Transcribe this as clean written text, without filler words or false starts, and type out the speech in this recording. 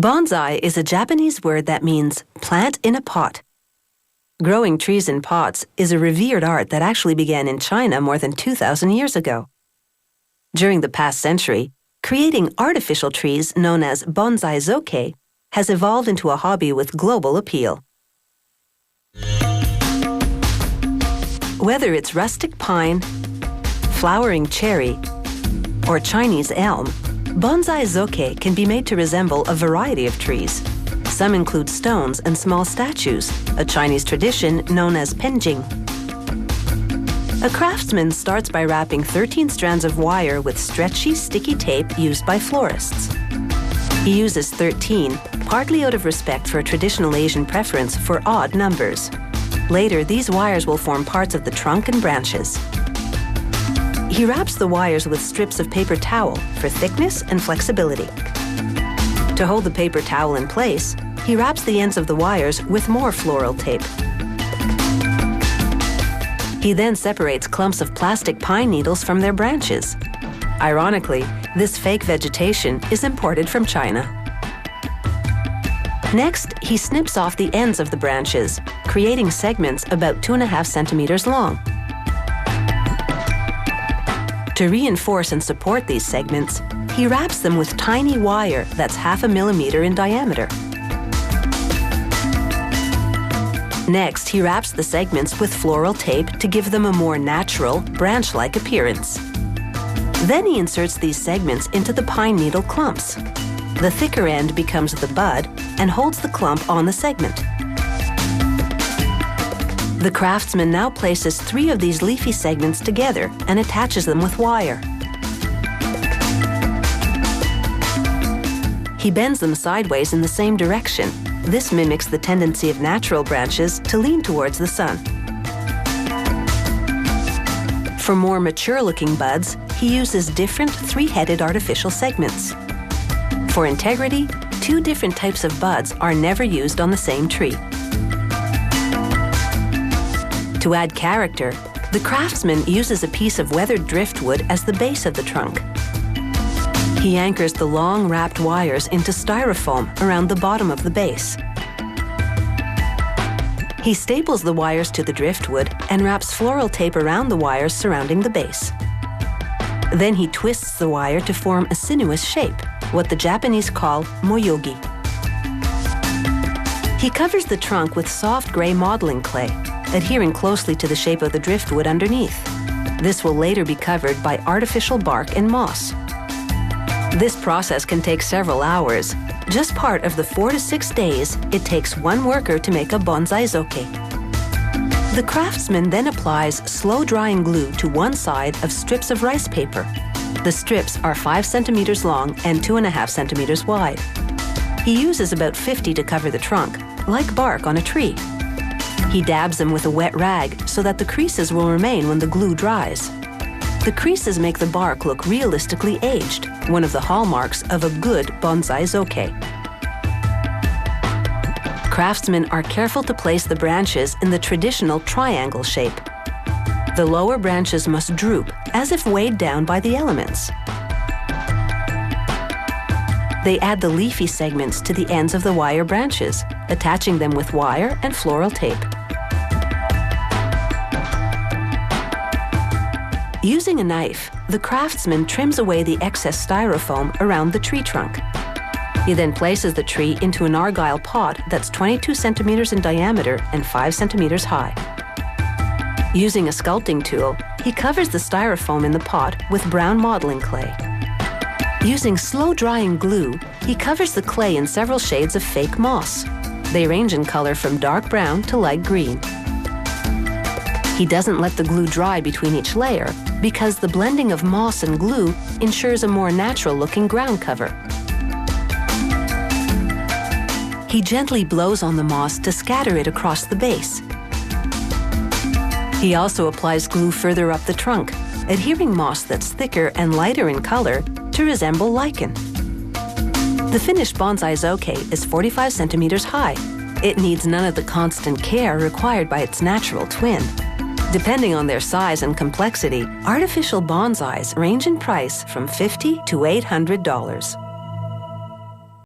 Bonsai is a Japanese word that means plant in a pot. Growing trees in pots is a revered art that actually began in China more than 2,000 years ago. During the past century, creating artificial trees known as bonsai zoke has evolved into a hobby with global appeal. Whether it's rustic pine, flowering cherry, or Chinese elm, bonsai zoke can be made to resemble a variety of trees. Some include stones and small statues, a Chinese tradition known as penjing. A craftsman starts by wrapping 13 strands of wire with stretchy, sticky tape used by florists. He uses 13, partly out of respect for a traditional Asian preference for odd numbers. Later, these wires will form parts of the trunk and branches. He wraps the wires with strips of paper towel for thickness and flexibility. To hold the paper towel in place, he wraps the ends of the wires with more floral tape. He then separates clumps of plastic pine needles from their branches. Ironically, this fake vegetation is imported from China. Next, he snips off the ends of the branches, creating segments about 2.5 centimeters long. To reinforce and support these segments, he wraps them with tiny wire that's 0.5 millimeter in diameter. Next, he wraps the segments with floral tape to give them a more natural, branch-like appearance. Then he inserts these segments into the pine needle clumps. The thicker end becomes the bud and holds the clump on the segment. The craftsman now places 3 of these leafy segments together and attaches them with wire. He bends them sideways in the same direction. This mimics the tendency of natural branches to lean towards the sun. For more mature-looking buds, he uses different 3-headed artificial segments. For integrity, 2 different types of buds are never used on the same tree. To add character, the craftsman uses a piece of weathered driftwood as the base of the trunk. He anchors the long wrapped wires into styrofoam around the bottom of the base. He staples the wires to the driftwood and wraps floral tape around the wires surrounding the base. Then he twists the wire to form a sinuous shape, what the Japanese call moyogi. He covers the trunk with soft gray modeling clay, adhering closely to the shape of the driftwood underneath. This will later be covered by artificial bark and moss. This process can take several hours, just part of the 4 to 6 days it takes one worker to make a bonsai zoke. The craftsman then applies slow-drying glue to one side of strips of rice paper. The strips are 5 centimeters long and 2.5 centimeters wide. He uses about 50 to cover the trunk, like bark on a tree. He dabs them with a wet rag so that the creases will remain when the glue dries. The creases make the bark look realistically aged, one of the hallmarks of a good bonsai zoke. Craftsmen are careful to place the branches in the traditional triangle shape. The lower branches must droop, as if weighed down by the elements. They add the leafy segments to the ends of the wire branches, attaching them with wire and floral tape. Using a knife, the craftsman trims away the excess styrofoam around the tree trunk. He then places the tree into an argile pot that's 22 centimeters in diameter and 5 centimeters high. Using a sculpting tool, he covers the styrofoam in the pot with brown modeling clay. Using slow-drying glue, he covers the clay in several shades of fake moss. They range in color from dark brown to light green. He doesn't let the glue dry between each layer because the blending of moss and glue ensures a more natural-looking ground cover. He gently blows on the moss to scatter it across the base. He also applies glue further up the trunk, adhering moss that's thicker and lighter in color to resemble lichen. The finished bonsai zoke is 45 centimeters high. It needs none of the constant care required by its natural twin. Depending on their size and complexity, artificial bonsais range in price from $50 to $800.